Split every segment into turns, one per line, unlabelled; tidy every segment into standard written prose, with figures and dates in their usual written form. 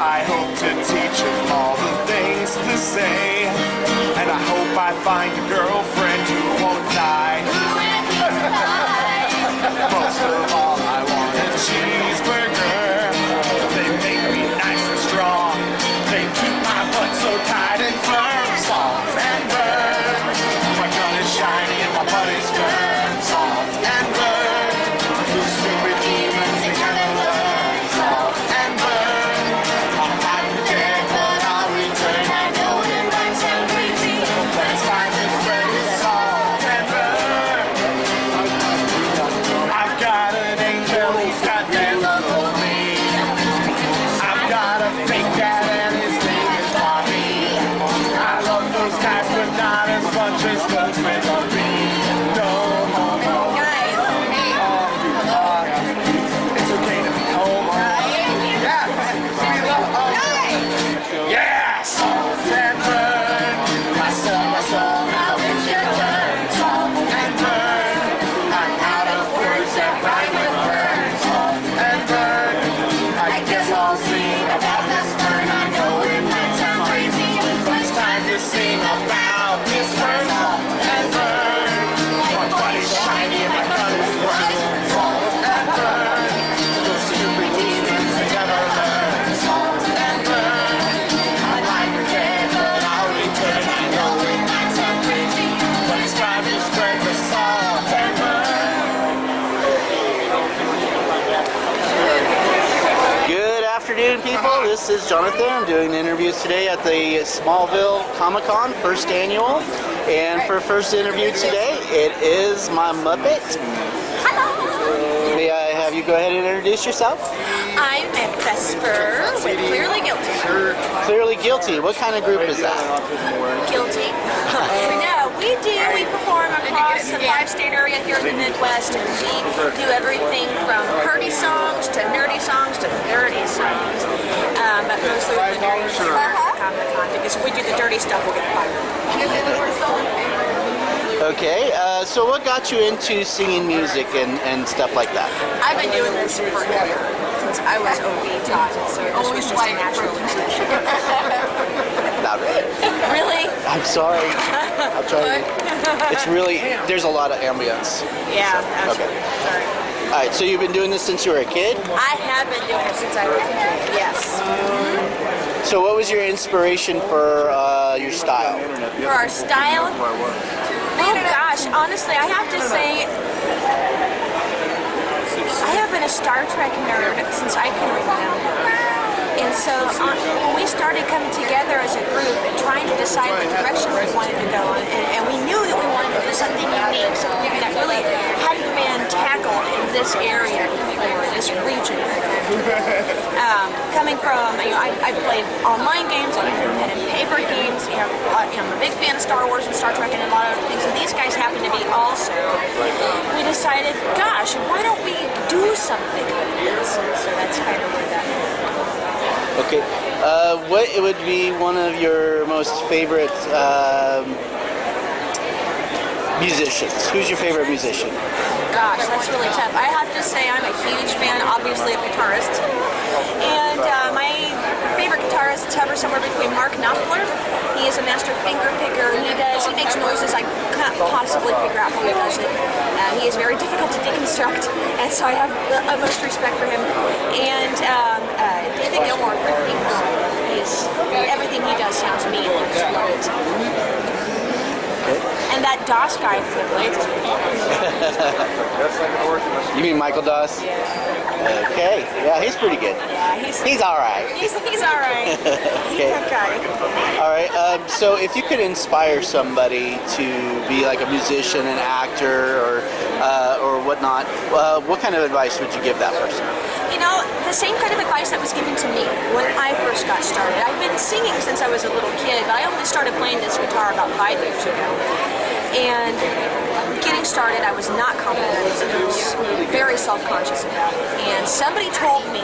I hope to teach him all the things to say, and I hope I find a girlfriend who won't die. Most of all, I want a cheeseburger. They make me nice and strong. They keep my butt so tight and firm. Soft and burn. My gun is shiny and my butt is firm. Soft and burn. You stupid demons, they never learn. Soft and burn. I'm not dead, but I'll return. I know it might sound crazy, but it's time to spread this soft and burn. I've got an angel who's got that love for me. I've got a fake dad and his name is Bobby. I love those guys, but not as much as those men love me. No homo. It's okay to be home. Yeah! Salt and burn. My soul, now it's your turn. Salt and burn. I'm out of words that rhyme with burn. Salt and burn. I guess I'll sing about this burn. I know it might sound crazy, but it's time to sing about this burn. Salt and burn. My body's shiny and my gun is burn. Salt and burn. Those stupid demons, they never learn. Salt and burn. I might pretend, but I'll return. I know it might sound crazy, but it's time to spread the salt and burn.
Good afternoon, people. This is Jonathan. I'm doing interviews today at the Smallville Comic-Con, first annual. And for first interview today, it is my Muppet. May I have you go ahead and introduce yourself?
I'm at Vesper with Clearly Guilty.
Clearly Guilty. What kind of group is that?
Guilty? No, we perform across the 5-state area here in the Midwest, and we do everything from purdy songs to nerdy songs to dirty songs. But mostly we're doing Comic-Con, because if we do the dirty stuff, we'll get fired.
Okay, so what got you into singing music and stuff like that?
I've been doing this forever, since I was OB taught, so this was just a natural extension.
Not really.
Really?
I'm sorry. I'll try to. It's really, there's a lot of ambience.
Yeah,
Okay.
Sorry.
All right, so you've been doing this since you were a kid?
I have been doing it since I was a kid, yes.
So what was your inspiration for your style?
For our style? Oh gosh, honestly, I have to say, I have been a Star Trek nerd since I can remember. And so when we started coming together as a group and trying to decide the direction we wanted to go in, and we knew that we wanted to do something unique, something that really hadn't been tackled in this area before, this region. Coming from, I played online games, I played pen and paper games, I'm a big fan of Star Wars and Star Trek and a lot of other things, and these guys happen to be also. We decided, gosh, why don't we do something like this? And so that's kind of where that is.
Okay, what would be one of your most favorite musicians? Who's your favorite musician?
Gosh, that's really tough. I have to say I'm a huge fan, obviously, of guitarists. And my favorite guitarist hovers somewhere between Mark Knopfler. He is a master finger picker. He makes noises I can't possibly figure out how he does it. He is very difficult to deconstruct, and so I have the utmost respect for him. And David Gilmour, for me, everything he does sounds mean. I just love it. And that Doss guy from the Blades is pretty cool.
You mean Michael Doss?
Yeah.
Okay, yeah, he's pretty good.
Yeah,
He's all right.
He's all right. He's
Okay.
that guy.
All right, so if you could inspire somebody to be like a musician, an actor, or whatnot, what kind of advice would you give that person?
You know, the same kind of advice that was given to me when I first got started. I've been singing since I was a little kid, but I only started playing this guitar about 5 years ago. And getting started, I was not confident. I was very self-conscious about it. And somebody told me,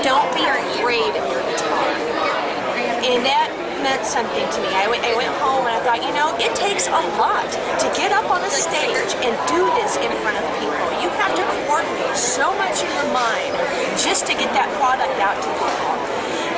don't be afraid of your guitar. And that meant something to me. I went home and I thought, you know, it takes a lot to get up on a stage and do this in front of people. You have to coordinate so much in your mind just to get that product out to people.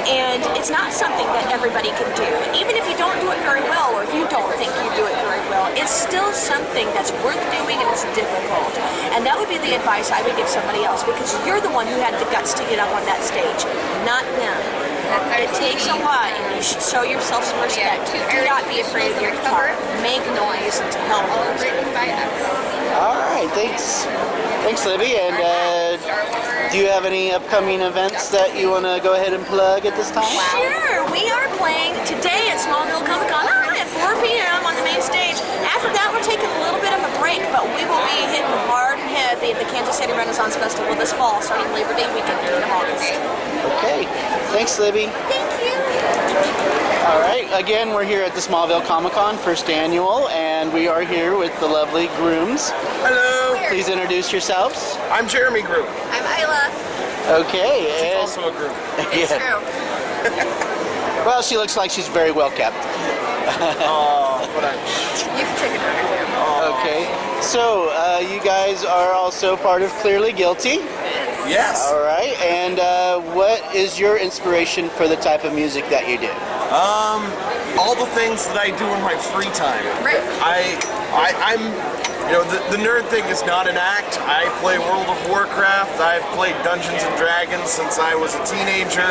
And it's not something that everybody can do. Even if you don't do it very well, or if you don't think you do it very well, it's still something that's worth doing and it's difficult. And that would be the advice I would give somebody else, because you're the one who had the guts to get up on that stage, not them. It takes a lot, and you should show yourself some respect. Do not be afraid of your guitar. Make noise and to help.
Written by us.
All right, thanks. Thanks, Libby. And do you have any upcoming events that you want to go ahead and plug at this time?
Sure, we are playing today at Smallville Comic-Con at 4 p.m. on the main stage. After that, we're taking a little bit of a break, but we will be hitting hard and heavy at the Kansas City Renaissance Festival this fall, starting Labor Day weekend in August.
Okay, thanks, Libby.
Thank you.
All right, again, we're here at the Smallville Comic-Con, first annual, and we are here with the lovely grooms.
Hello,
Please introduce yourselves.
I'm Jeremy Groom.
I'm Isla.
Okay,
She's
and
also a groom.
It's
yeah.
true.
Well, she looks like she's very well kept.
Oh, but I'm
You can take it over.
Okay, so you guys are also part of Clearly Guilty.
yes.
All right, and what is your inspiration for the type of music that you do?
All the things that I do in my free time.
Right.
I'm, you know, the nerd thing is not an act. I play World of Warcraft. I've played Dungeons and Dragons since I was a teenager.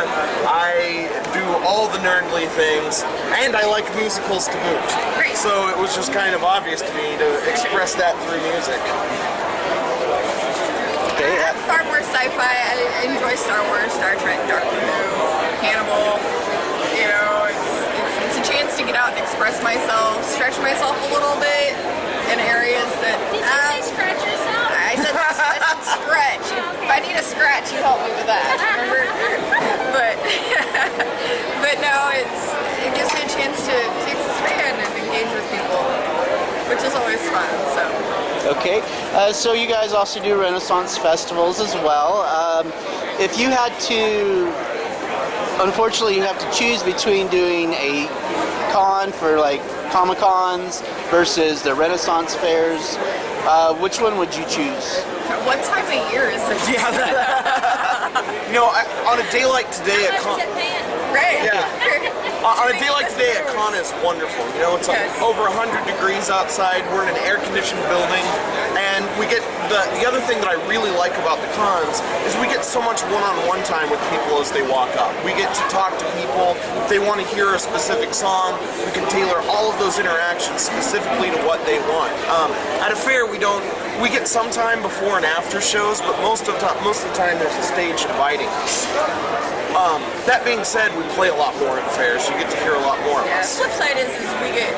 I do all the nerdly things, and I like musicals to boot.
Great.
So it was just kind of obvious to me to express that through music.
Okay,
I'm far more sci-fi. I enjoy Star Wars, Star Trek, Doctor Who, Hannibal. You know, it's a chance to get out and express myself, stretch myself a little bit in areas that.
Did you say scratch yourself?
I said stretch. If I need a scratch, you help me with that. Remember? but no, it gives me a chance to expand and engage with people, which is always fun. So.
okay. So you guys also do Renaissance festivals as well. If you had to, unfortunately, you have to choose between doing a con for like Comic-Cons versus the Renaissance fairs. Which one would you choose?
What time of year is it?
Yeah. You know, on a day like today at con.
Right.
Yeah. On a day like today at con is wonderful. You know, it's like
Yes.
over 100 degrees outside. We're in an air-conditioned building, and we get the other thing that I really like about the cons is we get so much one-on-one time with people as they walk up. We get to talk to people. If they want to hear a specific song, we can tailor all of those interactions specifically to what they want. At a fair, we get some time before and after shows, but most of the time there's a stage dividing us. That being said, we play a lot more at fairs. You get to hear a lot more of
Yeah,
us.
the flip side is we get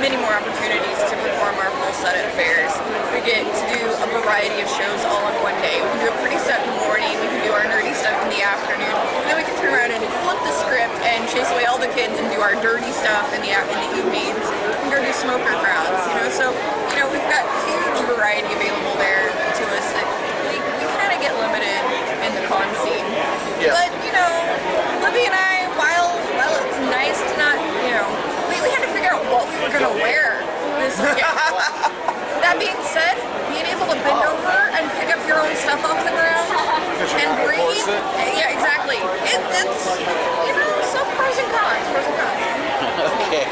many more opportunities to perform our full set at fairs. We get to do a variety of shows all in one day. We can do a pretty set in the morning, we can do our nerdy stuff in the afternoon, and then we can turn around and flip the script and chase away all the kids and do our dirty stuff in the evenings. We can go do smoker crowds, you know, so, you know, we've got huge variety available there to us that we kind of get limited in the con scene.
Yes.
But, you know, Libby and I, while it's nice to not, you know, we had to figure out what we were going to wear this weekend. That being said, being able to bend over and pick up your own stuff off the ground and breathe, yeah, exactly. It's, you know, some pros and cons.
Okay.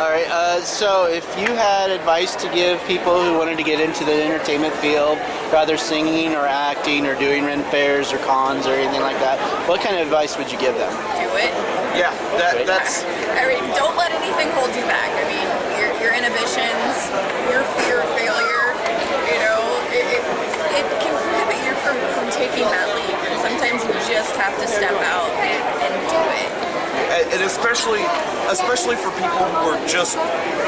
All right. So if you had advice to give people who wanted to get into the entertainment field, rather singing or acting or doing Ren fairs or cons or anything like that, what kind of advice would you give them?
Do it.
Yeah, that's.
I mean, don't let anything hold you back. I mean, your inhibitions, your fear of failure, you know, it can prohibit you from taking that leap. And sometimes you just have to step out and do it.
And especially for people who are just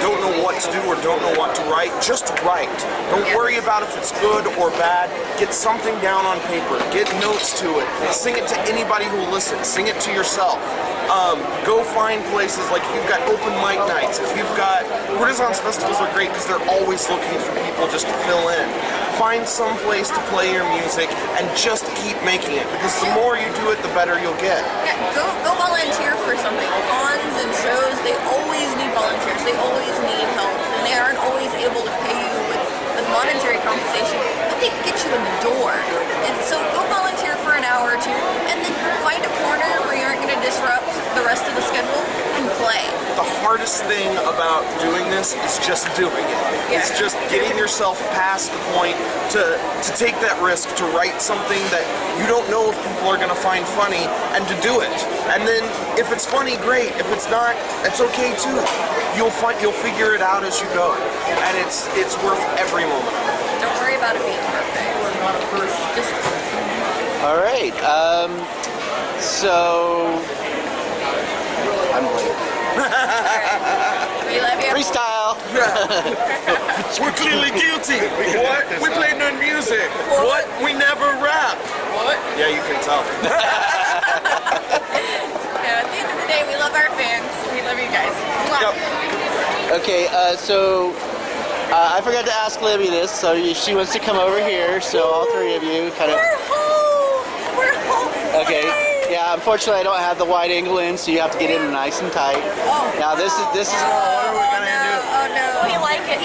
don't know what to do or don't know what to write, just write. Don't worry about if it's good or bad. Get something down on paper. Get notes to it. Sing it to anybody who will listen. Sing it to yourself. Go find places like if you've got open mic nights. If you've got Renaissance festivals are great because they're always looking for people just to fill in. Find some place to play your music and just keep making it because the more you do it, the better you'll get.
Yeah, go volunteer for something. Cons and shows, they always need volunteers. They always need help, and they aren't always able to pay you with monetary compensation. But they get you in the door. And so go volunteer for an hour or two, and then find a corner where you aren't going to disrupt the rest of the schedule and play.
The hardest thing about doing this is just doing it.
Yeah.
It's just getting yourself past the point to take that risk, to write something that you don't know if people are going to find funny, and to do it. And then if it's funny, great. If it's not, it's okay too. You'll figure it out as you go, and it's worth every moment.
Don't worry about it being perfect. Just
All right. So I'm late.
we love you.
Freestyle.
We're clearly guilty. What? We play no music. What? We never rap.
What?
Yeah, you can tell.
Yeah, at the end of the day, we love our fans. We love you guys.
Yep.
Okay. So I forgot to ask Libby this. So she wants to come over here. So all three of you kind of.
We're home. We're home.
Okay. Yeah. Unfortunately, I don't have the wide angle in, so you have to get in nice and tight.
Oh.
Now this is.
Oh no.
We like it.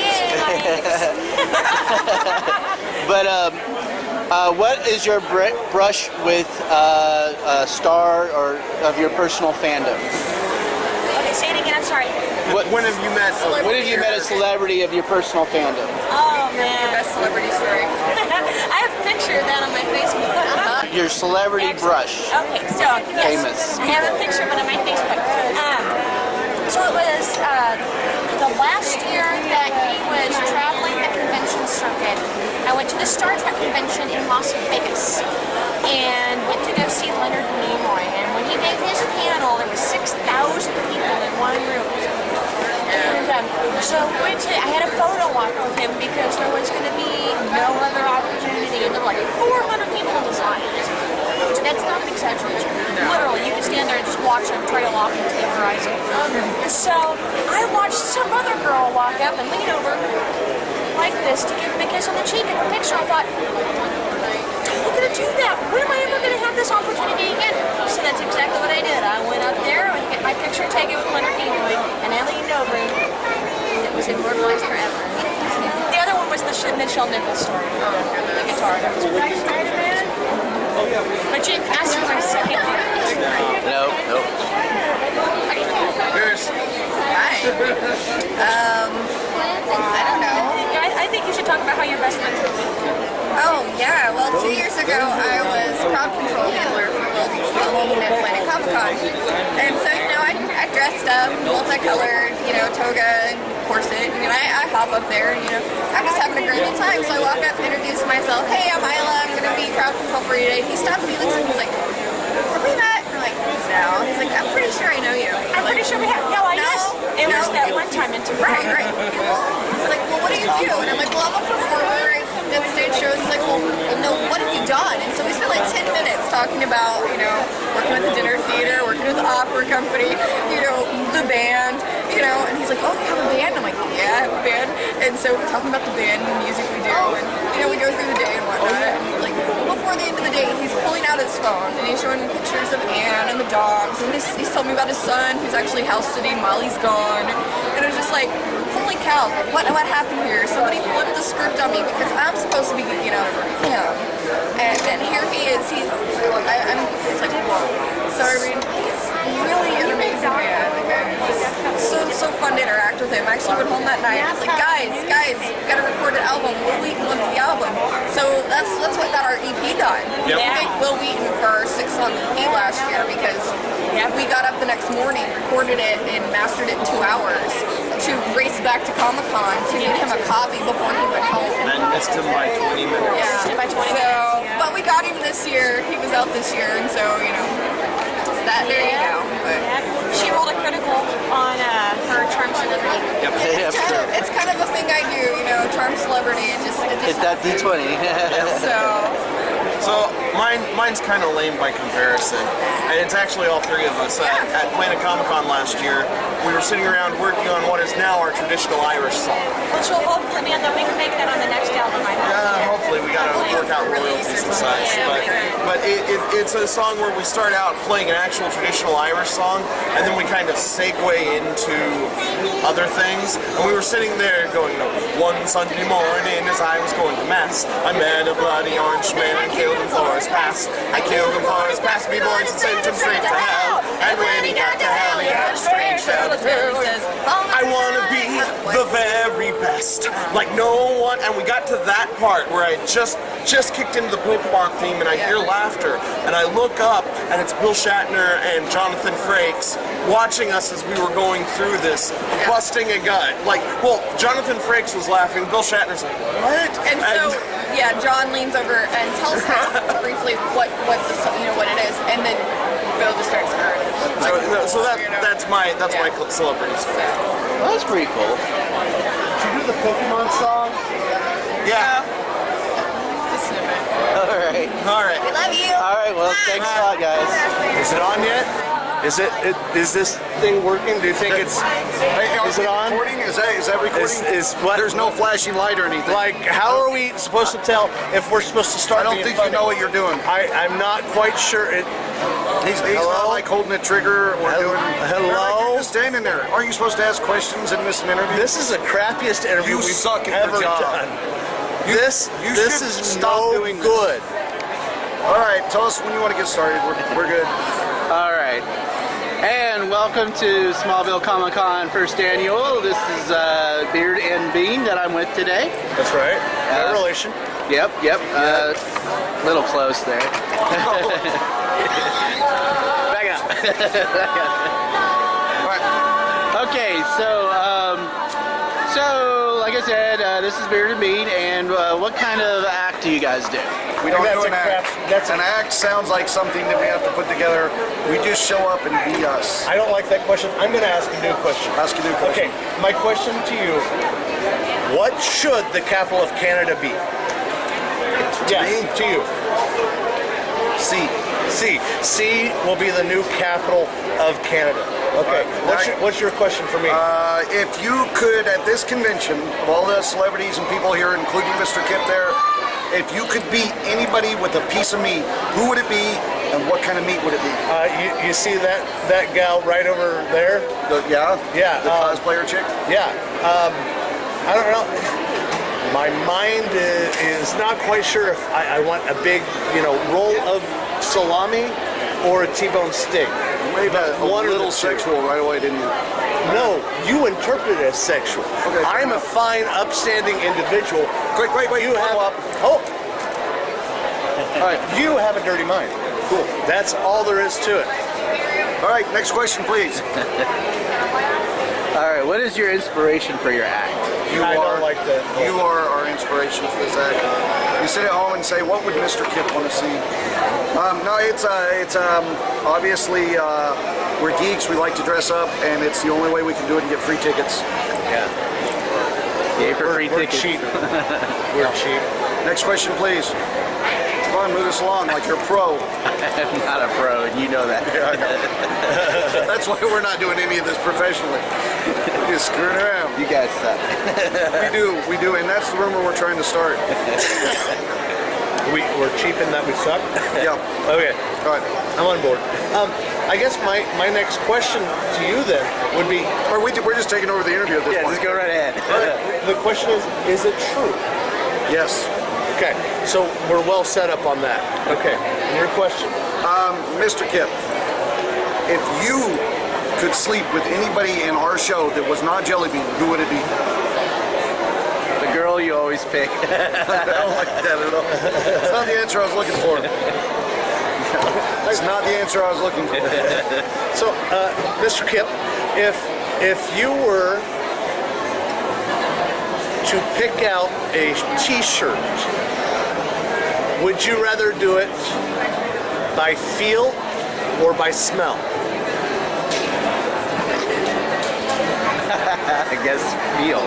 But what is your brush with a star or of your personal fandom?
Okay, say it again. I'm sorry.
When have you met?
When have you met a celebrity of your personal fandom?
Oh
Your
man.
best celebrity story.
I have a picture of that on my Facebook.
Your celebrity brush.
Okay, so yes,
Famous
I have a picture of it on my Facebook. So it was the last year that he was traveling the convention circuit. I went to the Star Trek convention in Las Vegas and went to go see Leonard Nimoy. And when he gave his panel, there was 6,000 people in one room. And so I had a photo walk with him because there was going to be no other opportunity. And there were like 400 people in this line. That's not an exaggeration. Literally, you can stand there and just watch them trail off into the horizon. And so I watched some other girl walk up and lean over like this to give him a kiss on the cheek in her picture. I thought, I'm going to do that. When am I ever going to have this opportunity again? So that's exactly what I did. I went up there and get my picture taken with Leonard Nimoy, and I leaned over him. It was immortalized forever. The other one was the Michelle Nichols story. The guitar. That was pretty man. But you asked for my second.
No.
Here's
Hi. I don't know.
I think you should talk about how your best friends are.
Oh, yeah. Well, 2 years ago, I was crowd control handler for Smallville Comic-Con. And so, I dressed up, multicolored, toga and corset. And I hop up there, and, I'm just having a great old time. So I walk up and introduce myself. Hey, I'm Isla. I'm going to be crowd control for you today. He stopped Felix and he's like, have we met? I'm like, no. He's like, I'm pretty sure I know you.
I'm pretty sure we have. No, I
No,
guess it was
no.
that one time in
Right. He's like, well, what do you do? And I'm like, well, I'm a performer. I did stage shows. He's like, well, no, what have you done? And so we spent like 10 minutes talking about, working at the dinner theater, working with the opera company, the band, and he's like, oh, you have a band? I'm like, yeah, I have a band. And so we're talking about the band and the music we do, and, we go through the day and whatnot. And like, before the end of the day, he's pulling out his phone, and he's showing me pictures of Anne and the dogs, and he's telling me about his son, who's actually house sitting while he's gone. And it was just like, holy cow, what happened here? Somebody flipped the script on me because I'm supposed to be geeking out over him. And here he is, it's like, whoa. So I mean, he's really an amazing man. So fun to interact with him. I actually went home that night and I was like, guys, we gotta record an album. Will Wheaton wants the album. So that's what got our EP done.
Yep.
We thanked Will Wheaton for our 6-song EP last year because we got up the next morning, recorded it, and mastered it in 2 hours to race back to Comic-Con to get him a copy before he went home.
and missed him by 20 minutes.
Yeah,
By 20
so,
minutes,
but we got him this year. He was out this year, and so there you go. But
She rolled a critical on her charm celebrity.
Yeah, for sure.
it's kind of a thing I do, charm celebrity. It just
Hit that D20.
so.
So mine's kind of lame by comparison. And it's actually all three of us. At Planet Comic-Con last year, we were sitting around working on what is now our traditional Irish song.
Which will hopefully be on we can make that on the next album, I hope.
Hopefully we got to work out royalties and such. But but it's a song where we start out playing an actual traditional Irish song, and then we kind of segue into other things. And we were sitting there going, one Sunday morning as I was going to mass, I met a bloody orange man and killed him for his past. I killed him for his past, me boys, and sent him straight to hell. And when he got to hell, he had a strange tale to tell. He says, I want to be the very best, like no one. And we got to that part where I just kicked into the Pokemon theme, and I hear laughter, and I look up, and it's Bill Shatner and Jonathan Frakes watching us as we were going through this, busting a gut. Like, well, Jonathan Frakes was laughing, Bill Shatner's like, what?
And so, yeah, John leans over and tells him briefly what it is, and then Bill just starts crying.
So that's my celebrity story.
Well, that's pretty cool. Did you do the Pokemon song?
Yeah.
Just a snippet.
All right.
We love you.
All right. Well, thanks a lot, guys.
Is it on yet? Is this thing working? Do you think it's? Is it on?
Recording? Is that recording?
Is what?
There's no flashing light or anything.
Like, how are we supposed to tell if we're supposed to start?
I don't
being
think
funny?
you know what you're doing.
I'm not quite sure.
He's not like holding a trigger or doing.
Hello?
You're just standing there. Aren't you supposed to ask questions in this interview?
This is the crappiest interview
You
we've
suck at
ever
your job.
done.
You
This
should
is
stop
no
doing this.
good.
All right, tell us when you want to get started. We're good.
All right. And welcome to Smallville Comic-Con first annual. This is Beard and Bean that I'm with today.
That's right. No relation.
Yep. Little close there.
Back up.
Okay, so like I said, this is Beard and Bean, and what kind of act do you guys do?
We don't
That's
do an
a crap-
act.
that's a-
An act sounds like something that we have to put together. We just show up and be us.
I don't like that question. I'm going to ask a new question.
Ask a new question.
Okay, my question to you: what should the capital of Canada be?
me?
To you. C will be the new capital of Canada. Okay. What's your question for me?
If you could, at this convention, of all the celebrities and people here, including Mr. Kip there, if you could beat anybody with a piece of meat, who would it be, and what kind of meat would it be?
You see that gal right over there?
Yeah,
Yeah,
the cosplayer chick.
Yeah. I don't know. My mind is not quite sure if I want a big, roll of salami or a T-bone steak.
Made a
One or the
little
two.
sexual right away, didn't you?
No, you interpret it as sexual.
Okay,
I'm a fine, upstanding individual.
Wait,
You have
up.
oh,
All right,
you have a dirty mind. Cool. That's all there is to it.
all right. Next question, please.
All right, what is your inspiration for your act?
I don't like that.
You are our inspiration for this act. You sit at home and say, "What would Mr. Kip want to see?" No, it's obviously we're geeks. We like to dress up, and it's the only way we can do it and get free tickets.
Yeah.
Yay for free
We're
tickets.
cheap. We're cheap.
Next question, please. Come on, move us along like you're a pro.
I'm not a pro, and you know that.
Yeah, I know. That's why we're not doing any of this professionally. We're just screwing around.
You guys suck.
We do, and that's the rumor we're trying to start.
We're cheap in that we suck.
Yeah.
Okay.
All right.
I'm on board. I guess my next question to you then would be,
Or we're just taking over the interview at this
Yeah,
point.
just go right ahead.
the question is it true?
Yes.
Okay, so we're well set up on that. Okay, and your question?
Mr. Kip, if you could sleep with anybody in our show that was not Jelly Bean, who would it be?
The girl you always pick.
I don't like that at all. It's not the answer I was looking for. It's not the answer I was looking for.
So, Mr. Kip, if you were to pick out a T-shirt, would you rather do it by feel or by smell?
I guess feel.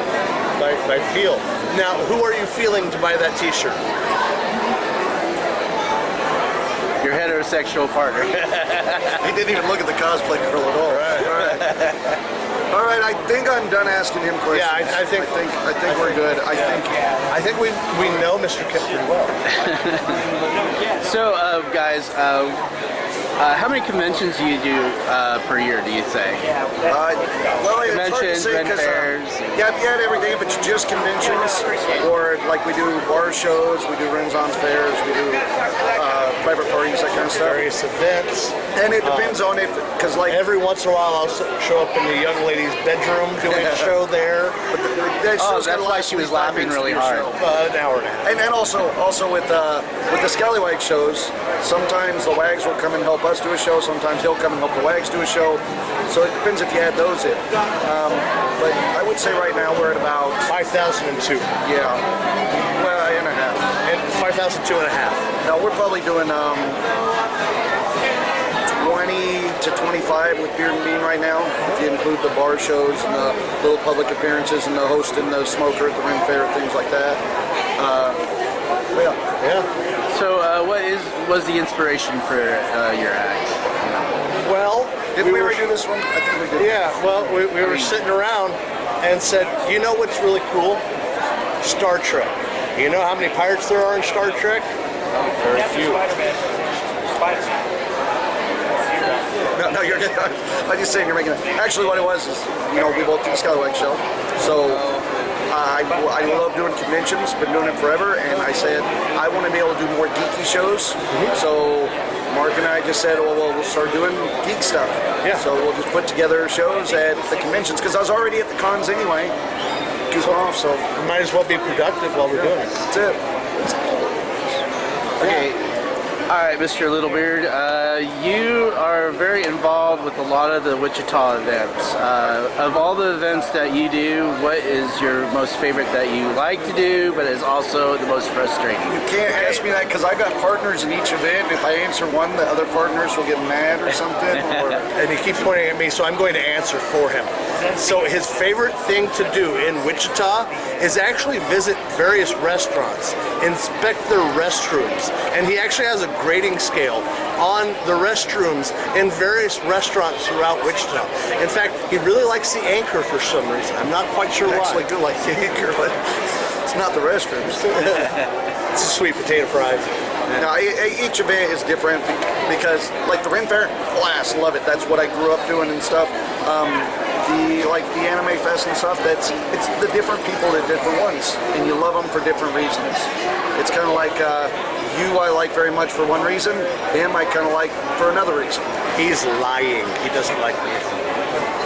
By feel. Now, who are you feeling to buy that T-shirt?
Your heterosexual partner.
He didn't even look at the cosplay girl at all.
All right.
All right, I think I'm done asking him questions.
Yeah, I think
we're good.
I think we know Mr. Kip pretty well.
So, guys, how many conventions do you do per year, do you say?
Well, it's hard to
Conventions,
say
rent
'cause,
fairs.
yeah, if you had everything, if it's just conventions, or like we do bar shows, we do Renaissance fairs, we do private parties, that kind of stuff.
Various events.
And it depends on it, because like
Every once in a while, I'll show up in the young lady's bedroom doing a show there.
that
Oh,
show's
that's
gotta
why
last
she was
45
laughing
minutes to
really
your
hard.
show.
An hour and a half.
And also with the Scallywag shows, sometimes the Wags will come and help us do a show, sometimes he'll come and help the Wags do a show. So it depends if you add those in. But I would say right now we're at about,
5,002.
well, and a half.
And 5,002 and a half.
Now we're probably doing 20 to 25 with Beard and Bean right now, if you include the bar shows and the little public appearances and the host and the smoker at the Ren Fair, things like that.
Yeah.
So, what was the inspiration for your act?
Well,
Did we already do this one? I think we did.
Yeah, well, we were sitting around and said, you know what's really cool? Star Trek. You know how many pirates there are in Star Trek? Very few.
No, you're good. I'm just saying you're making it. Actually, what it was is, we both do the Scallywag show. So I love doing conventions, been doing it forever, and I said, I want to be able to do more geeky shows. So Mark and I just said, well, we'll start doing geek stuff.
Yeah.
So we'll just put together shows at the conventions, because I was already at the cons anyway, goofing off, so
We might as well be productive while we're doing it.
that's it.
Okay. All right, Mr. Littlebeard, you are very involved with a lot of the Wichita events. Of all the events that you do, what is your most favorite that you like to do, but is also the most frustrating?
You can't ask me that, because I got partners in each event. If I answer one, the other partners will get mad or something. Or
And he keeps pointing at me, so I'm going to answer for him. So his favorite thing to do in Wichita is actually visit various restaurants, inspect their restrooms, and he actually has a grading scale on the restrooms in various restaurants throughout Wichita. In fact, he really likes the Anchor for some reason. I'm not quite sure
I
why.
actually do like the Anchor, but it's not the restrooms.
It's the sweet potato fries.
Now, each event is different because, like the Ren Fair, blast, love it. That's what I grew up doing and stuff. The Anime Fest and stuff. It's the different people at different ones, and you love them for different reasons. It's kind of like you, I like very much for one reason. Him, I kind of like for another reason.
He's lying. He doesn't like me.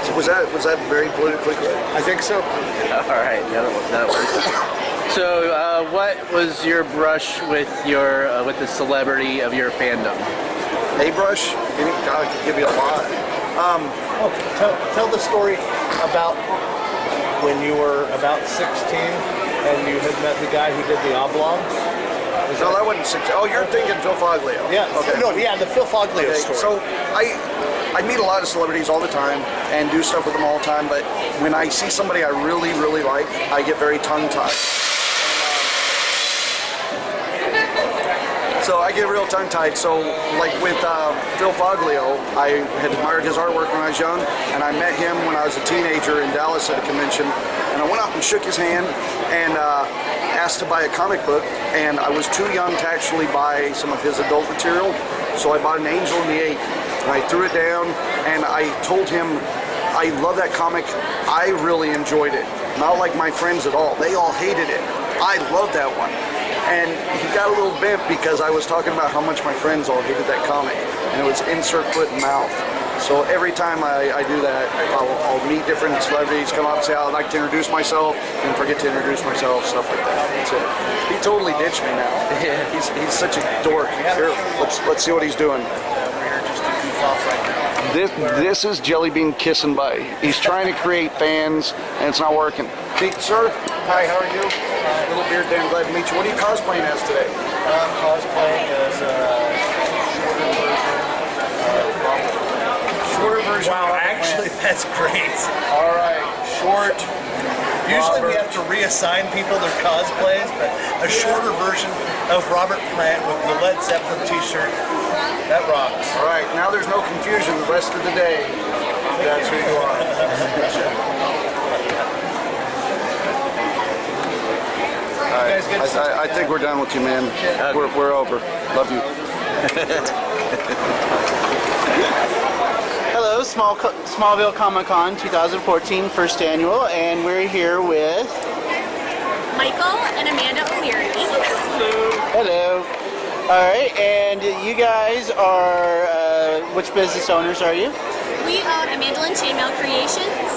So was that very politically correct?
I think so.
All right, that works. So, what was your brush with the celebrity of your fandom?
A brush? I could give you a lot.
Tell the story about when you were about 16 and you had met the guy who did the oblongs.
No, that wasn't 6. Oh, you're thinking Phil Foglio.
Yeah.
Okay.
No. Yeah. The Phil Foglio
Okay,
story.
so I meet a lot of celebrities all the time and do stuff with them all the time, but when I see somebody I really, really like, I get very tongue-tied. So I get real tongue-tied. So like with Phil Foglio, I had admired his artwork when I was young, and I met him when I was a teenager in Dallas at a convention, and I went up and shook his hand and asked to buy a comic book, and I was too young to actually buy some of his adult material, so I bought an Angel in the Eight, and I threw it down, and I told him, I love that comic, I really enjoyed it. Not like my friends at all, they all hated it. I love that one. And he got a little bent because I was talking about how much my friends all hated that comic, and it was insert foot and mouth. So every time I do that, I'll meet different celebrities, come up and say, I'd like to introduce myself, and forget to introduce myself, stuff like that. That's it. He totally ditched me now. He's such a dork. Here, let's see what he's doing. This is Jelly Bean kissing by. He's trying to create fans, and it's not working. Pete, sir. Hi, how are you? Little Beard Dan, glad to meet you. What are you cosplaying as today?
I'm cosplaying as a
Shorter version.
Wow, actually, that's great.
All right, short.
Usually we have to reassign people their cosplays, but a shorter version of Robert Plant with the Led Zeppelin t-shirt, that rocks.
All right, now there's no confusion the rest of the day.
That's who you are.
I think we're done with you, man. We're over. Love you.
Hello, Smallville Comic-Con 2014, first annual, and we're here with...
Michael and Amanda O'Leary.
Hello. All right, and you guys are, which business owners are you?
We own Amandalin Chainmail Creations.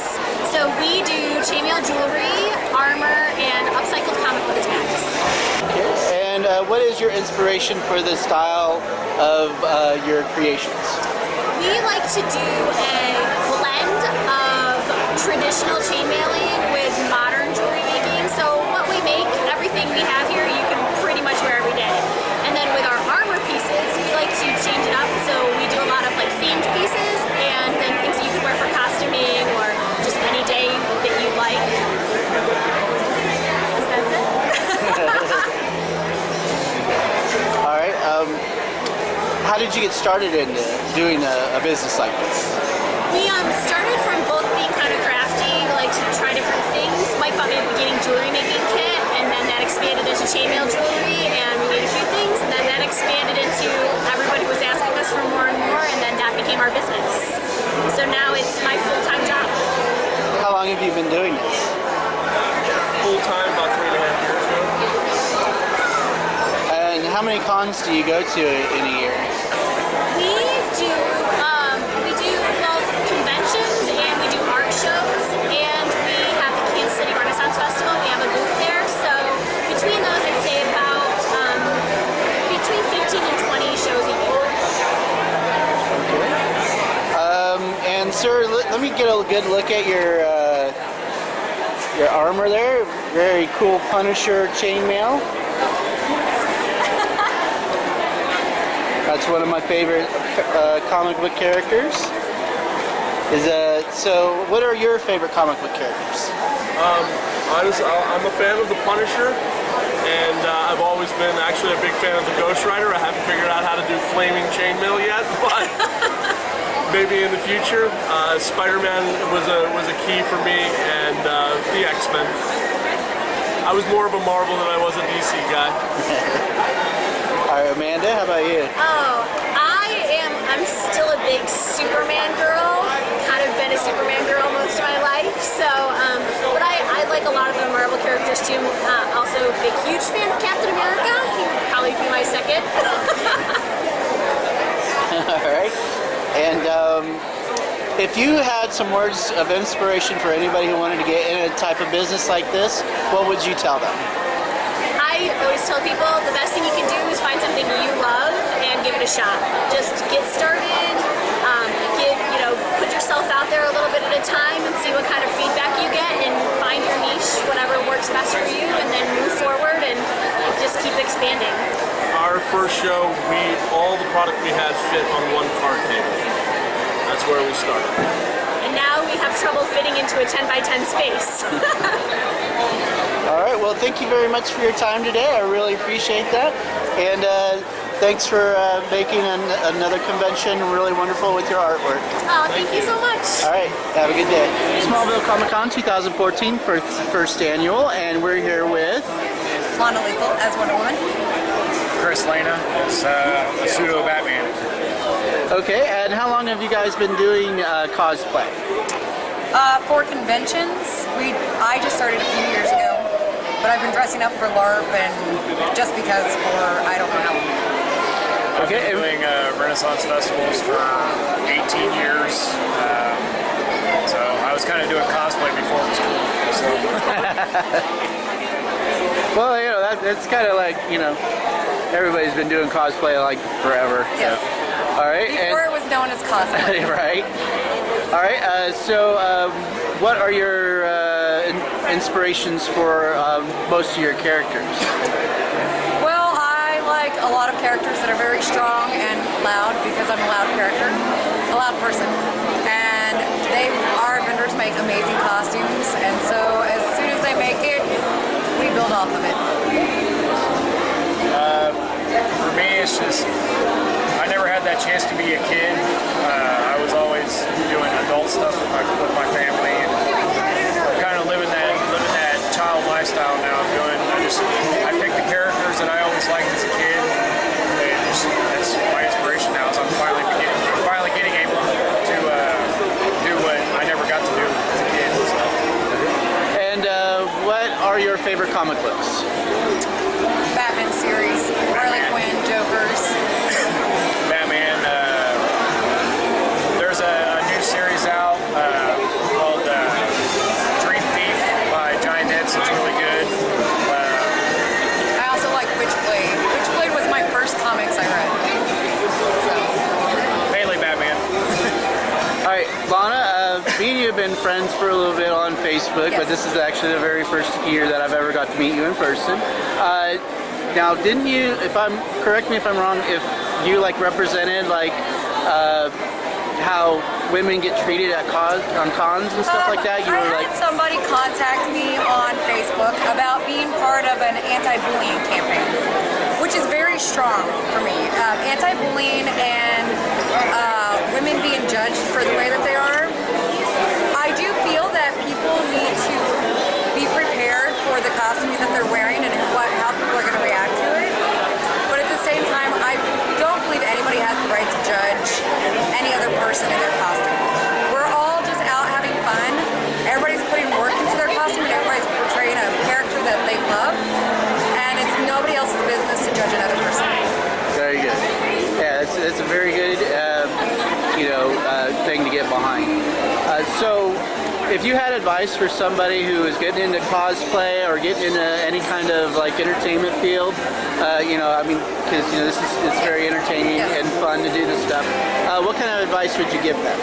So we do chainmail jewelry, armor, and upcycled comic book tags.
And what is your inspiration for the style of your creations?
We like to do a blend of traditional chainmailing with modern jewelry making. So what we make, everything we have here, you can pretty much wear every day. And then with our armor pieces, we like to change it up. So we do a lot of like themed pieces and then things that you can wear for costuming or just any day that you like. That's it.
All right. How did you get started in doing a business like this?
We started from both being kind of crafty, like to try different things. Mike bought me a beginning jewelry making kit, and then that expanded into chainmail jewelry, and we made a few things, and then that expanded into everybody was asking us for more and more, and then that became our business. So now it's my full-time job.
How long have you been doing this?
Full time, about 3.5 years ago.
And how many cons do you go to in a year?
We do both conventions and we do art shows, and we have the Kansas City Renaissance Festival. We have a booth there, so between those, I'd say about between 15 and 20 shows a year.
And sir, let me get a good look at your armor there. Very cool Punisher chainmail. That's one of my favorite comic book characters. So what are your favorite comic book characters?
I'm a fan of the Punisher, and I've always been actually a big fan of the Ghost Rider. I haven't figured out how to do flaming chainmail yet, but maybe in the future. Spider-Man was a key for me, and the X-Men. I was more of a Marvel than I was a DC guy.
All right, Amanda, how about you?
Oh, I'm still a big Superman girl. Kind of been a Superman girl most of my life. So, but I like a lot of the Marvel characters too. Also, a big, huge fan of Captain America. He would probably be my second.
All right. And if you had some words of inspiration for anybody who wanted to get in a type of business like this, what would you tell them?
I always tell people the best thing you can do is find something you love and give it a shot. Just get started, put yourself out there a little bit at a time and see what kind of feedback you get and find your niche, whatever works best for you, and then move forward and just keep expanding.
Our first show, all the product we had fit on one card table. That's where we started.
And now we have trouble fitting into a 10x10 space.
All right, well, thank you very much for your time today. I really appreciate that. And thanks for making another convention really wonderful with your artwork.
Oh, thank you so much.
All right, have a good day. Smallville Comic-Con 2014, first annual, and we're here with...
Lana Lethal as Wonder Woman.
Chris Lana is a pseudo Batman.
Okay, and how long have you guys been doing cosplay?
For conventions, I just started a few years ago, but I've been dressing up for LARP and just because for I don't know how long.
I've been doing Renaissance festivals for 18 years, so I was kind of doing cosplay before it was cool. So.
Well, that's kind of like, everybody's been doing cosplay like forever.
Yes.
So. All right.
Before it was known as cosplay.
Right. All right. What are your inspirations for most of your characters?
Well, I like a lot of characters that are very strong and loud because I'm a loud character, a loud person. And our vendors make amazing costumes, and so as soon as they make it, we build off of it.
For me, it's just, I never had that chance to be a kid. I was always doing adult stuff liked as a kid. And that's my inspiration now. Is I'm finally getting able to do what I never got to do as a kid. So.
And what are your favorite comic books?
Batman series, Harley Quinn, Jokers.
Batman. There's a new series out called Dream Thief by Giant Hits. It's really good.
I also like Witchblade. Witchblade was my first comics I read. So.
Mainly Batman.
All right, Lana, me and you have been friends for a little bit on Facebook, but this is actually the very first year that I've ever got to meet you in person. Now, didn't you, correct me if I'm wrong, if you like represented like how women get treated at on cons and stuff like that? You
I
were
had
like,
somebody contact me on Facebook about being part of an anti-bullying campaign, which is very strong for me. Anti-bullying and women being judged for the way that they are. I do feel that people need to be prepared for the costumes that they're wearing and how people are going to react to it. But at the same time, I don't believe anybody has the right to judge any other person in their costume. We're all just out having fun. Everybody's putting work into their costume and everybody's portraying a character that they love. And it's nobody else's business to judge another person.
very good. Yeah, it's a very good, thing to get behind. So, if you had advice for somebody who is getting into cosplay or getting into any kind of like entertainment field, because it's very entertaining and fun to do this stuff. What kind of advice would you give them?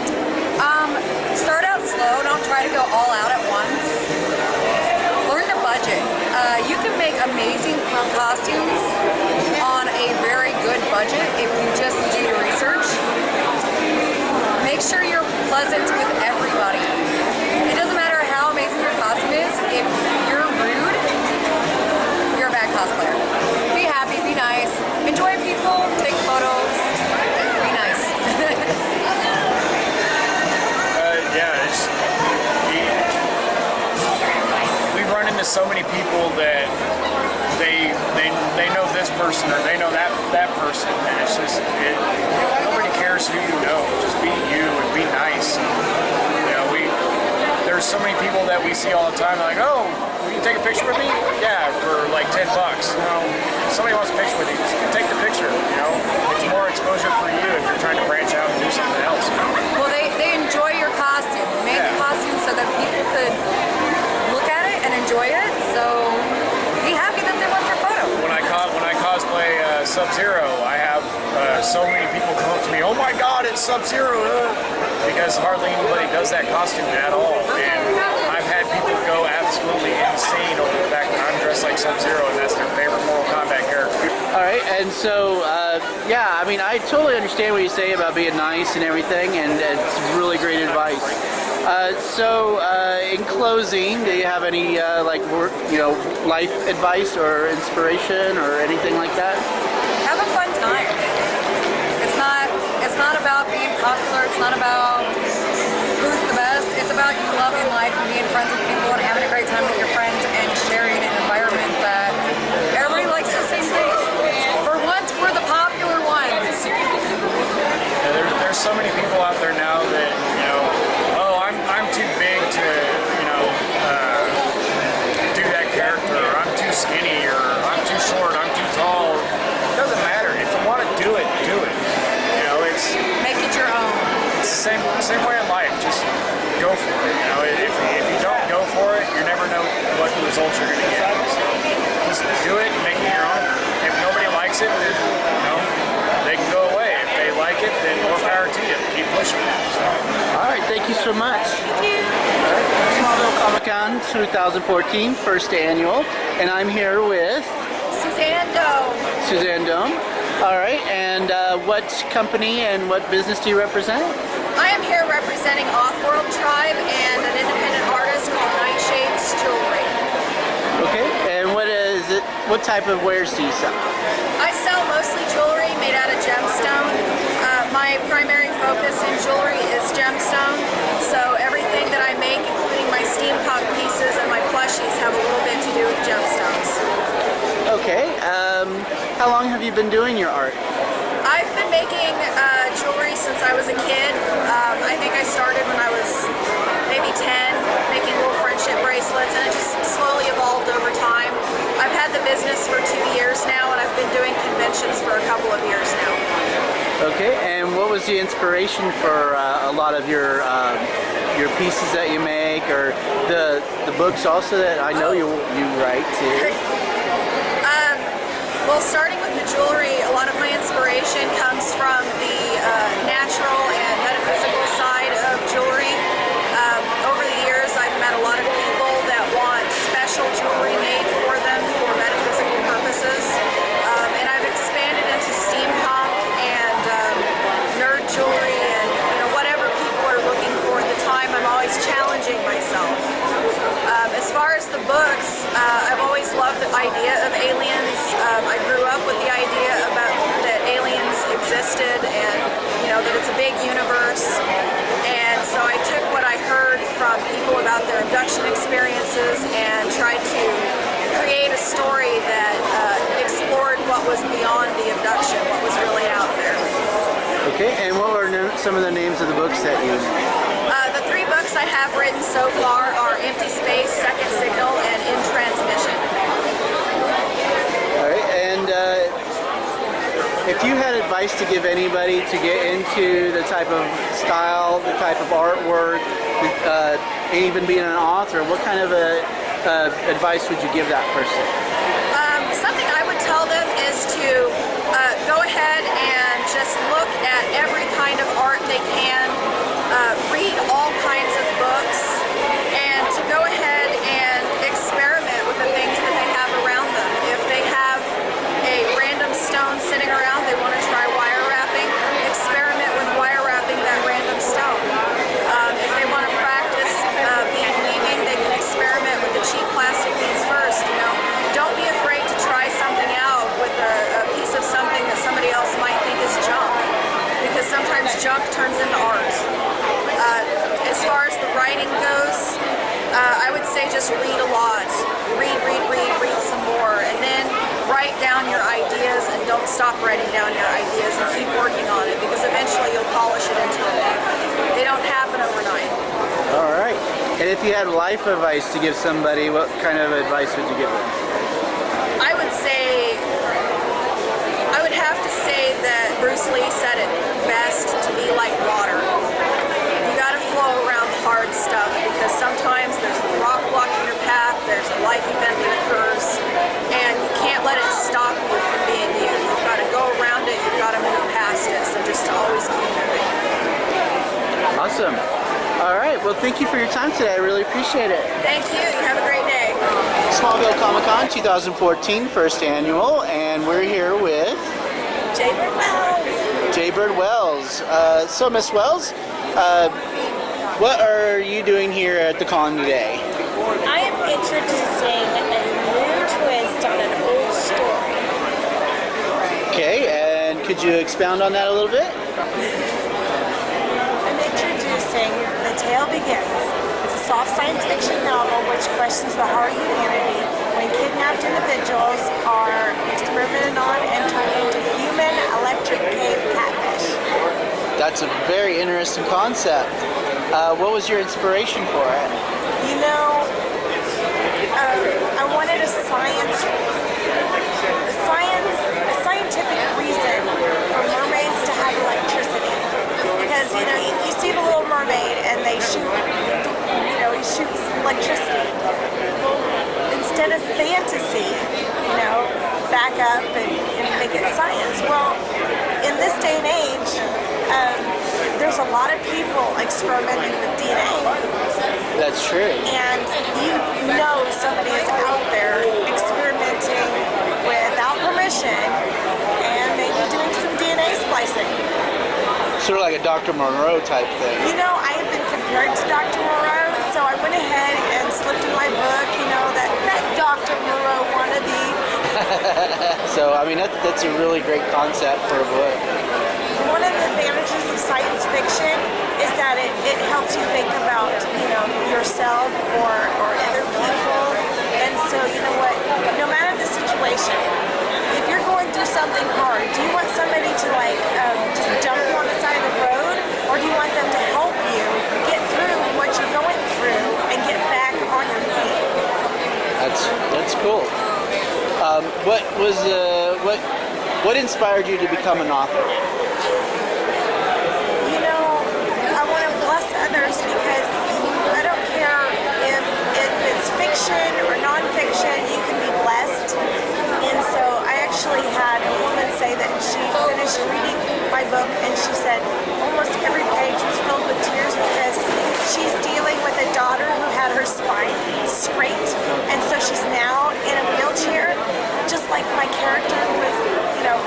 Start out slow. Don't try to go all out at once. Learn to budget. You can make amazing costumes on a very good budget if you just do your research. Make sure you're pleasant with everybody. It doesn't matter how amazing your costume is. If you're rude, you're a bad cosplayer. Be happy, be nice, enjoy people, take photos, be nice.
We run into so many people that they know this person or they know that person, and it's just nobody cares who you know. Just be you and be nice. There's so many people that we see all the time. Like, oh, will you take a picture with me? Yeah, for like $10. If somebody wants a picture with you, take the picture. It's more exposure for you if you're trying to branch out and do something else.
Well, they enjoy your costume. We made the costume so that people could look at it and enjoy it. So be happy that they want your photo.
When I cosplay Sub-Zero, I have so many people come up to me, oh my God, it's Sub-Zero, because hardly anybody does that costume at all. And I've had people go absolutely insane over the fact that I'm dressed like Sub-Zero and that's their favorite Mortal Kombat character.
All right, and so, I totally understand what you say about being nice and everything, and it's really great advice. In closing, do you have any life advice or inspiration or anything like that?
Have a fun time. It's not about being popular. It's not about who's the best. It's about you loving life and being friends with people and having a great time with your friends and sharing an environment that everybody likes the same things. For once, we're the popular ones.
There's so many people out there now that I'm too big to do that character, or I'm too skinny, or I'm too short, I'm too tall. It doesn't matter. If you want to do it, do it.
Make it your own.
It's the same way in life. Just go for it. If you don't go for it, you never know what results you're going to get. So just do it and make it your own. If nobody likes it, then they can go away. If they like it, then more power to you. Keep pushing it. So.
All right, thank you so much.
Thank you.
Smallville Comic-Con 2014, first annual, and I'm here with
Suzanne Doe.
Suzanne Dome. All right, and what company and what business do you represent?
I am here representing Off-World Tribe and an independent artist called Nightshades Jewelry.
Okay, and what type of wares do you sell?
I sell mostly jewelry made out of gemstone. My primary focus in jewelry is gemstone, so everything that I make, including my steampunk pieces and my plushies, have a little bit to do with gemstones.
Okay, How long have you been doing your art?
I've been making jewelry since I was a kid. I think I started when I was maybe 10, making little friendship bracelets, and it just slowly evolved over time. I've had the business for 2 years now, and I've been doing conventions for a couple of years now.
Okay, and what was the inspiration for a lot of your pieces that you make, or the books also that I know you write too?
Well, starting with the jewelry, a lot of my inspiration comes from the natural and metaphysical side of jewelry. Over the years, I've met a lot of people that want special jewelry made for them for metaphysical purposes. And I've expanded into steampunk and nerd jewelry and whatever people are looking for at the time. I'm always challenging myself. As far as the books, I've always loved the idea of aliens. I grew up with the idea that aliens existed and that it's a big universe. And so I took what I heard from people about their abduction experiences and tried to create a story that explored what was beyond the abduction, what was really out there.
Okay, and what were some of the names of the books that you made?
The 3 books I have written so far are Empty Space, Second Signal, and In Transmission.
All right, and if you had advice to give anybody to get into the type of style, the type of artwork, even being an author, what kind of advice would you give that person?
Something I would tell them is to go ahead and just look at every kind of art they can, read all kinds of books, and to go ahead and experiment with the things that they have around them. If they have a random stone sitting around, they want to try wire wrapping, experiment with wire wrapping that random stone. If they want to practice bead weaving, they can experiment with the cheap plastic beads first. Don't be afraid to try something out with a piece of something that somebody else might think is junk, because sometimes junk turns into art. As far as the writing goes, I would say just read a lot. Read some more, and then write down your ideas, and don't stop writing down your ideas, and keep working on it, because eventually you'll polish it into a book. They don't happen overnight.
All right, and if you had life advice to give somebody, what kind of advice would you give them?
I would have to say that Bruce Lee said it best, to be like water. You gotta flow around the hard stuff, because sometimes there's a rock blocking your path, there's a life event that occurs, and you can't let it stop you from being you. You've gotta go around it, you've gotta move past it, so just to always keep moving.
Awesome. All right, well, thank you for your time today. I really appreciate it.
Thank you, you have a great day.
Smallville Comic-Con 2014, first annual, and we're here with
Jaybird Wells.
Jaybird Wells. So, Miss Wells, what are you doing here at the con today?
I am introducing a new twist on an old story.
Okay, and could you expound on that a little bit?
I'm introducing The Tale Begins. It's a soft science fiction novel which questions the heart of humanity when kidnapped individuals are experimented on and turned into human electric cave catfish.
That's a very interesting concept. What was your inspiration for it?
I wanted a scientific reason for mermaids to have electricity. Because, you see the Little Mermaid and they shoot, he shoots electricity. Well, instead of fantasy, back up and make it science. Well, in this day and age, there's a lot of people experimenting with DNA.
That's true.
And somebody is out there experimenting without permission and maybe doing some DNA splicing.
Sort of like a Dr. Monroe type thing.
I have been compared to Dr. Monroe, so I went ahead and slipped in my book, that Dr. Monroe wannabe.
So, that's a really great concept for a book.
One of the advantages of science fiction is that it helps you think about, yourself or other people. And so, no matter the situation, if you're going through something hard, do you want somebody to like just dump you on the side of the road, or do you want them to help you get through what you're going through and get back on your feet?
That's cool. What inspired you to become an author?
You know, I want to bless others because I don't care if it's fiction or nonfiction, you can be blessed. And so I actually had a woman say that she finished reading my book and she said almost every page was filled with tears because she's dealing with a daughter who had her spine scraped, and so she's now in a wheelchair, just like my character was, you know,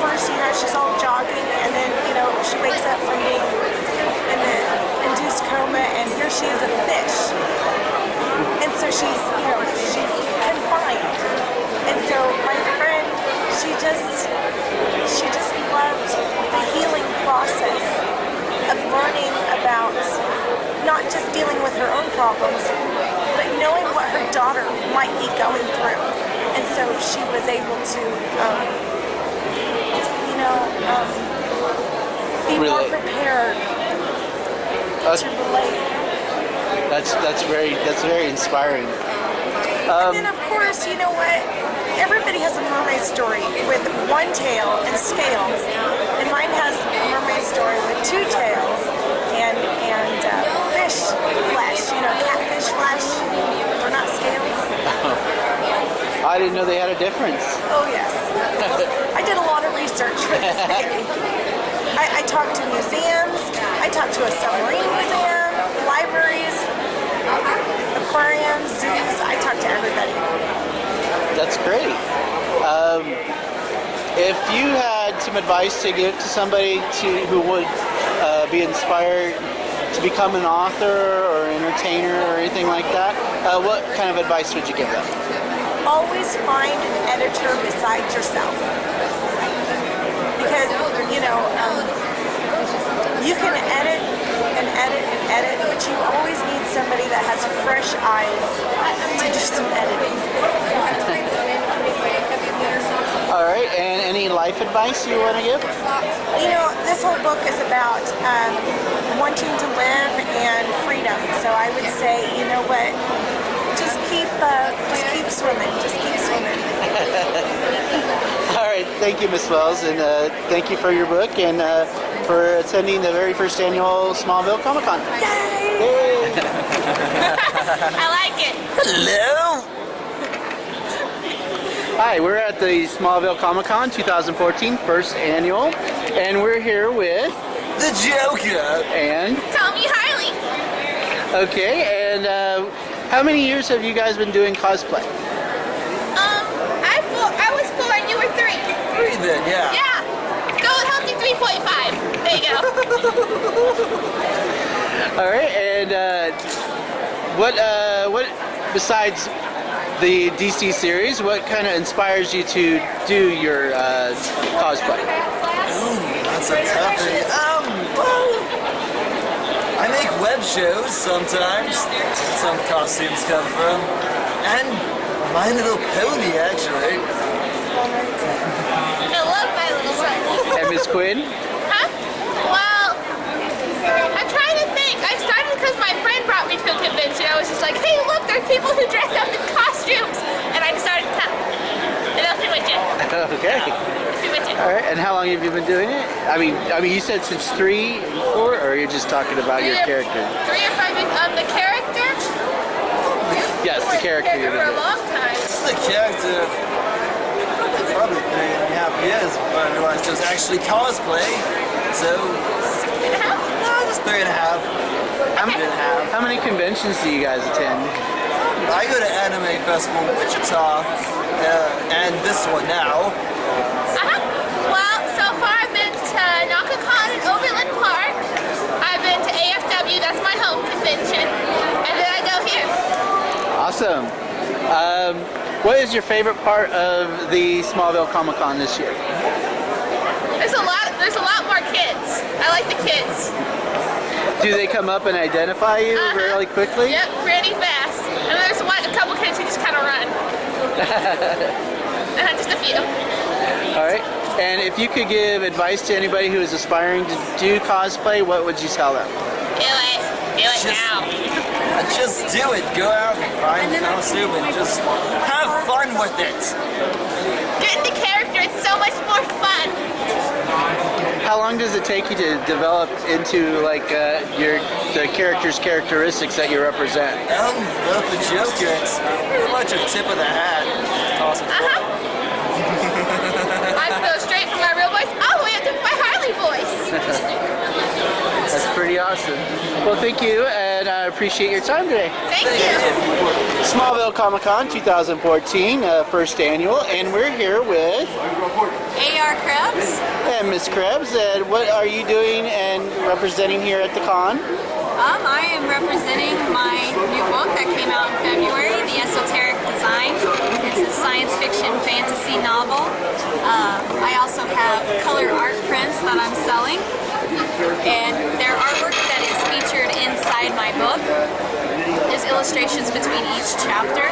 first, you know, she's all jogging, and then, you know, she wakes up from being in an induced coma, and here she is a fish. And so she's, you know, she's confined. And so my friend, she just loved the healing process of learning about not just dealing with her own problems, but knowing what her daughter might be going through. And so she was able to, be more
Relate.
prepared to relate.
That's very inspiring.
And then of course, you know what? Everybody has a mermaid story with one tail and scales, and mine has a mermaid story with two tails and fish flesh. You know, catfish flesh. They're not scales.
I didn't know they had a difference.
Oh yes. I did a lot of research for this baby. I talked to museums. I talked to a submarine museum, libraries, aquariums, zoos. I talked to everybody.
That's great. If you had some advice to give to somebody who would be inspired to become an author or entertainer or anything like that, what kind of advice would you give them?
Always find an editor besides yourself. Because, you know, you can edit and edit and edit, but you always need somebody that has fresh eyes to do some editing.
All right, and any life advice you want to give?
You know, this whole book is about wanting to live and freedom. So I would say, you know what, just keep swimming. Just keep swimming.
All right, thank you, Miss Wells, and thank you for your book and for attending the very first annual Smallville Comic-Con.
Yay!
I like it.
Hello. Hi, we're at the Smallville Comic-Con 2014, first annual, and we're here with
the Joker
and
Tommy Harley.
Okay, and how many years have you guys been doing cosplay?
I was 4 and you were 3.
3 then, yeah.
Yeah. Go and help me 3.5. There you go.
All right, and what besides the DC series, what kind of inspires you to do your cosplay?
Ooh, that's a toughie. Well, I make web shows sometimes. Some costumes come from, and My Little Pony actually.
I love My Little Pony.
And Miss Quinn?
Huh? Well, I'm trying to think. I started because my friend brought me to a convention. I was just like, hey, look, there's people who dress up in costumes. And I decided to come. And I'll be with you.
Okay.
I'll be with you.
All right, and how long have you been doing it? I mean, you said since 3 and 4, or you're just talking about your character?
3 or 5 years. The character?
Yes, the character.
For a long time.
The character, probably 3.5 years before I realized it was actually cosplay. So, no, just 3.5.
How many conventions do you guys attend?
I go to Anime Festival in Wichita, and this one now.
Well, so far I've been to NakaCon in Overland Park. I've been to AFW, that's my home convention. And then I go here.
Awesome. What is your favorite part of the Smallville Comic-Con this year?
There's a lot more kids. I like the kids.
Do they come up and identify you really quickly?
Yep, pretty fast. And there's a couple kids who just kind of run. Just a few.
All right. And if you could give advice to anybody who is aspiring to do cosplay, what would you tell them?
Do it. Do it now.
Just do it. Go out and find a costume and just have fun with it.
Get the character. It's so much more fun.
How long does it take you to develop into like the character's characteristics that you represent?
Well, the Joker, it's pretty much a tip of the hat. Awesome.
I can go straight from my real voice all the way up to my Harley voice.
That's pretty awesome. Well, thank you, and I appreciate your time today.
Thank you.
Smallville Comic-Con 2014, first annual, and we're here with
AR Krebs.
and Miss Krebs. And what are you doing and representing here at the con?
I am representing my new book that came out in February, The Esoteric Design. It's a science fiction fantasy novel. I also have color art prints that I'm selling. And their artwork that is featured inside my book. There's illustrations between each chapter.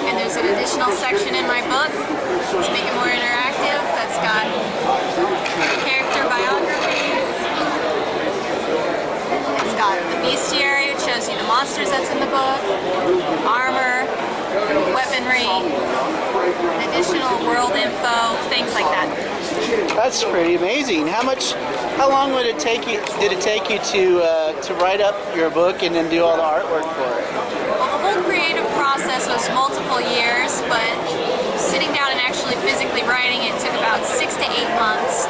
And there's an additional section in my book to make it more interactive that's got character biographies. It's got the bestiary, which shows you the monsters that's in the book, armor, weaponry, additional world info, things like that.
That's pretty amazing. How long would it take you? Did it take you to write up your book and then do all the artwork for it?
Well, the whole creative process was multiple years, but sitting down and actually physically writing it took about 6 to 8 months.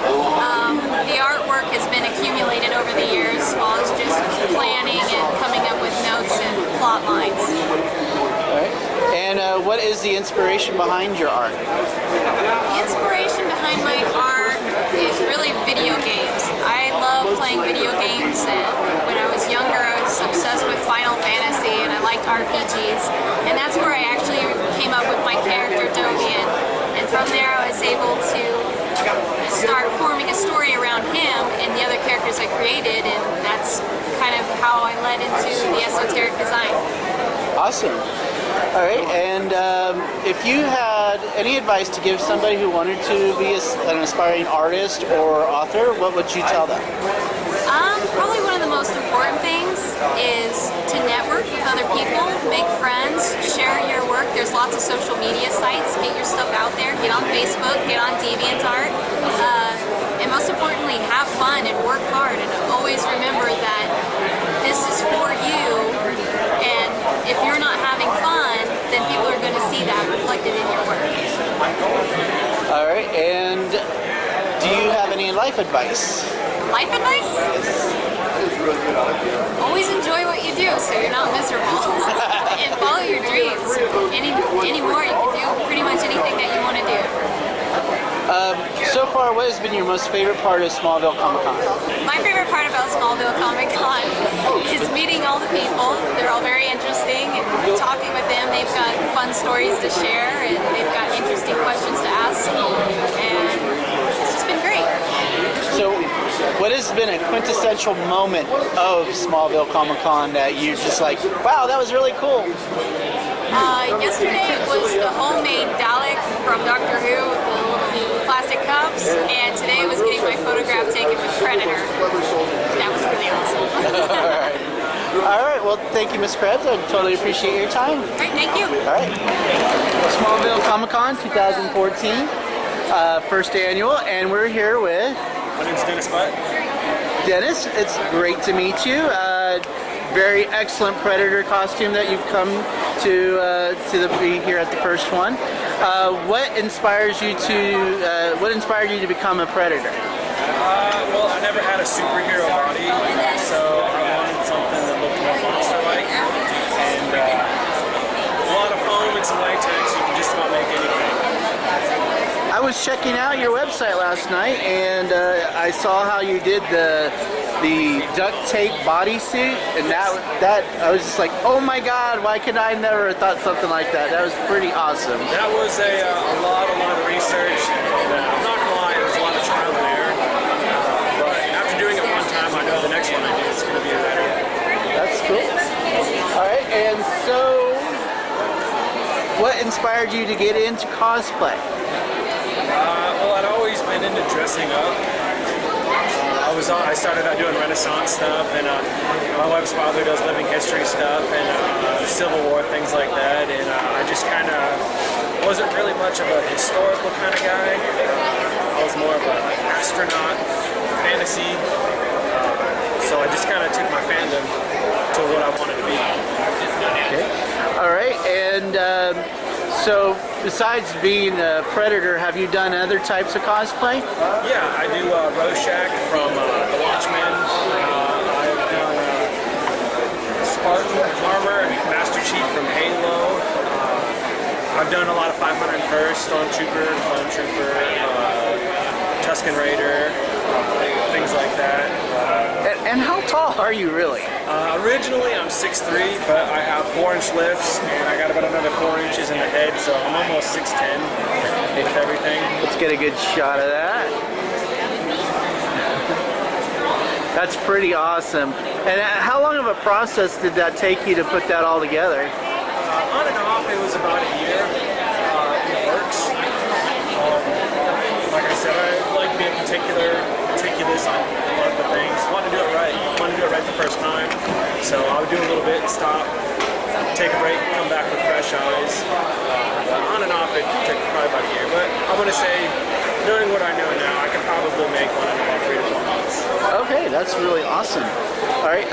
The artwork has been accumulated over the years while I was just planning and coming up with notes and plot lines.
Right. And what is the inspiration behind your art?
The inspiration behind my art is really video games. I love playing video games, and when I was younger I was obsessed with Final Fantasy and I liked RPGs, and that's where I actually came up with my character Dovian. And from there I was able to start forming a story around him and the other characters I created, and that's kind of how I led into the esoteric design.
Awesome. All right, and if you had any advice to give somebody who wanted to be an aspiring artist or author, what would you tell them?
Probably one of the most important things is to network with other people, make friends, share your work. There's lots of social media sites. Get your stuff out there. Get on Facebook, get on DeviantArt. And most importantly, have fun and work hard. And always remember that this is for you. And if you're not having fun, then people are going to see that reflected in your work.
All right, and do you have any life advice?
Life advice? Always enjoy what you do so you're not miserable. And follow your dreams. Anymore, you can do pretty much anything that you want to do.
So far, what has been your most favorite part of Smallville Comic-Con?
My favorite part about Smallville Comic-Con is meeting all the people. They're all very interesting, and talking with them. They've got fun stories to share, and they've got interesting questions to ask, and it's just been great.
So, what has been a quintessential moment of Smallville Comic-Con that you just like, wow, that was really cool?
Yesterday it was the homemade Dalek from Doctor Who with the little plastic cups, and today it was getting my photograph taken with Predator. That was really awesome.
All right, well, thank you, Miss Krebs. I totally appreciate your time.
All right, thank you.
All right. Smallville Comic-Con 2014, first annual, and we're here with
My name's Dennis Butt.
Dennis. It's great to meet you. Very excellent Predator costume that you've come to be here at the first one. What inspired you to become a Predator?
Well, I never had a superhero body, so I wanted something that looked more monster-like. And a lot of foam and some latex, you can just about make anything.
I was checking out your website last night, and I saw how you did the duct tape bodysuit, and that I was just like, oh my God, why could I never have thought something like that? That was pretty awesome.
That was a lot of research, and I'm not gonna lie, it was a lot of trial and error. But after doing it one time, I know the next one I do is gonna be better.
That's cool. All right, and so what inspired you to get into cosplay?
Well, I'd dressing up. I started out doing Renaissance stuff, and my wife's father does living history stuff and Civil War, things like that. And I just kind of wasn't really much of a historical kind of guy. I was more of an astronaut, fantasy. So I just kind of took my fandom to what I wanted to be.
Okay. All right, and so besides being a Predator, have you done other types of cosplay?
Yeah, I do Rorschach from The Watchmen. I've done Spartan Armor, Master Chief from Halo. I've done a lot of 501st, Stormtrooper, Clone Trooper, Tusken Raider, things like that.
And how tall are you really?
Originally I'm 6'3", but I have 4-inch lifts, and I got about another 4 inches in the head, so I'm almost 6'10" with everything.
Let's get a good shot of that. That's pretty awesome. And how long of a process did that take you to put that all together?
On and off, it was about a year. It works. Like I said, I like being meticulous on a lot of the things. Want to do it right. Want to do it right the first time. So I would do a little bit, stop, take a break, come back with fresh eyes. On and off, it took probably about a year. But I want to say, knowing what I know now, I could probably make one in about 3 to 4 months.
Okay, that's really awesome. All right.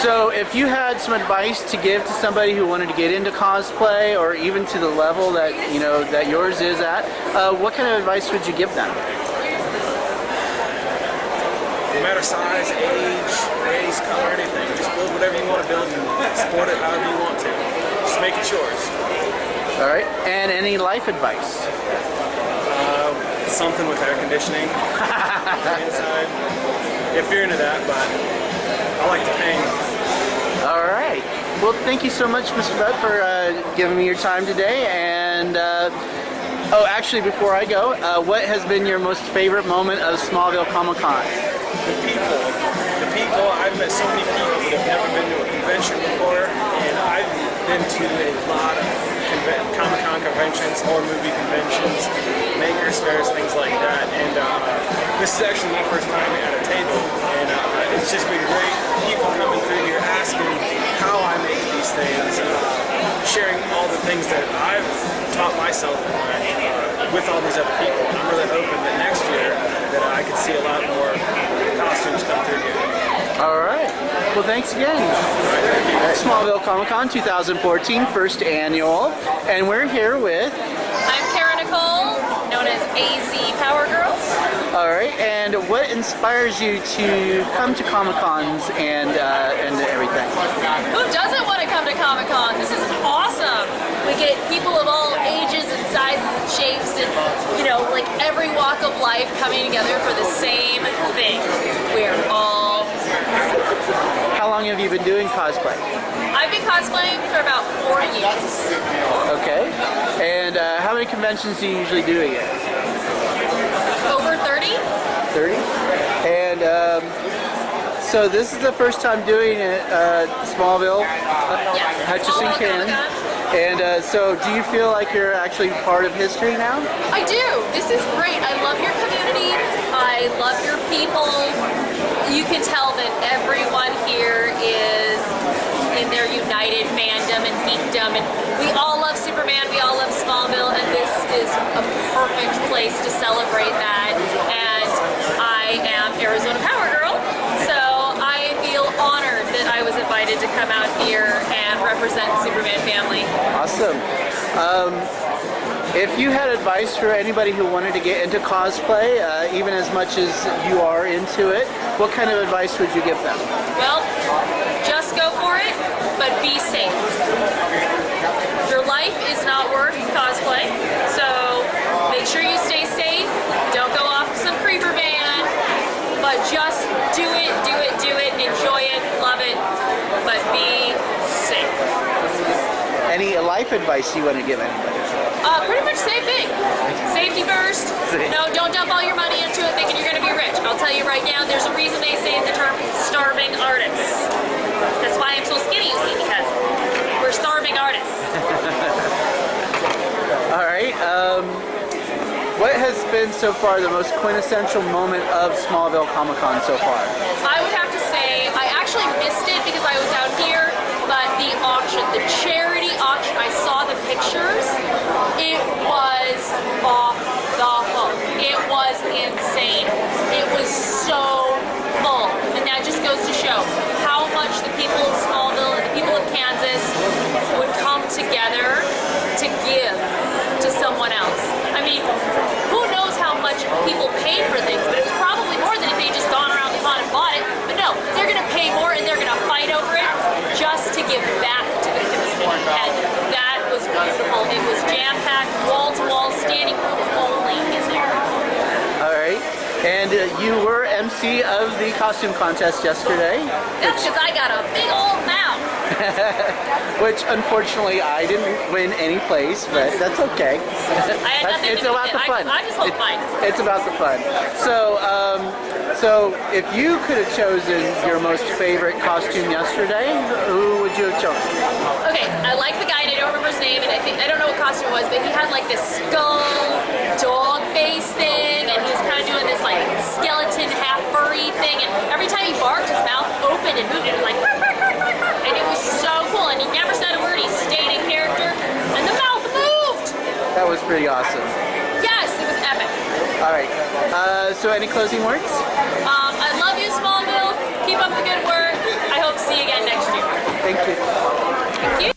So if you had some advice to give to somebody who wanted to get into cosplay, or even to the level that that yours is at, what kind of advice would you give them?
No matter size, age, race, color, anything, just build whatever you want to build and sport it however you want to. Just make it yours.
All right. And any life advice?
Something with air conditioning inside. If you're into that, but I like to paint.
All right. Well, thank you so much, Mr. Budd, for giving me your time today. And oh, actually, before I go, what has been your most favorite moment of Smallville Comic-Con?
The people. I've met so many people that have never been to a convention before, and I've been to a lot of Comic-Con conventions, horror movie conventions, makers fairs, things like that. And this is actually my first time at a table, and it's just been great. People coming through here asking how I make these things, sharing all the things that I've taught myself with all these other people. And I'm really hoping that next year that I could see a lot more costumes come through here.
All right. Well, thanks again. Smallville Comic-Con 2014, first annual, and we're here with.
I'm Kara Nicole, known as AZ Power Girl.
All right. And what inspires you to come to Comic-Cons and everything?
Who doesn't want to come to Comic-Con? This is awesome. We get people of all ages and sizes and shapes and, like every walk of life coming together for the same thing. We're all...
How long have you been doing cosplay?
I've been cosplaying for about 4 years.
Okay. And how many conventions do you usually do a year?
Over 30.
30? And so this is the first time doing it at Smallville, Hutchinson Ken. And so do you feel like you're actually part of history now?
I do. This is great. I love your community. I love your people. You can tell that everyone here is in their united fandom and geekdom, and we all love Superman, we all love Smallville, and this is a perfect place to celebrate that. And I am Arizona Power Girl, so I feel honored that I was invited to come out here and represent the Superman family.
Awesome. If you had advice for anybody who wanted to get into cosplay, even as much as you are into it, what kind of advice would you give them?
Well, just go for it, but be safe. Your life is not worth cosplay, so make sure you stay safe. Don't go off to some creeper van, but just do it, enjoy it, love it, but be safe.
Any life advice you want to give anybody?
Pretty much same thing. Safety first. No, don't dump all your money into it thinking you're going to be rich. I'll tell you right now, there's a reason they say the term starving artists. That's why I'm so skinny, you see, because we're starving artists.
All right. what has been so far the most quintessential moment of Smallville Comic-Con so far?
I would have to say I actually missed it because I was out here, but the auction, the charity auction, I saw the pictures. It was off the hook. It was insane. It was so full, and that just goes to show how much the people of Smallville and the people of Kansas would come together to give to someone else. I mean, who knows how much people paid for things, but it was probably more than if they just gone around the con and bought it. But no, they're going to pay more and they're going to fight over it just to give back to the community. And that was beautiful. It was jam-packed, wall-to-wall, standing room only in there.
All right. And you were MC of the costume contest yesterday.
That's because I got a big old mouth.
Which unfortunately I didn't win any place, but that's okay.
I had nothing
It's
to do
about
with
the
it.
fun.
I just hope mine.
It's about the fun. So, so if you could have chosen your most favorite costume yesterday, who would you have chosen?
Okay, I like the guy and I don't remember his name, and I don't know what costume it was, but he had like this skull dog face thing, and he was kind of doing this like skeleton half furry thing, and every time he barked, his mouth opened and moved, and it was like, and it was so cool, and he never said a word, he stayed in character, and the mouth moved!
That was pretty awesome.
Yes, it was epic.
All right. So any closing words?
I love you, Smallville. Keep up the good work. I hope to see you again next year.
Thank you.
Thank you.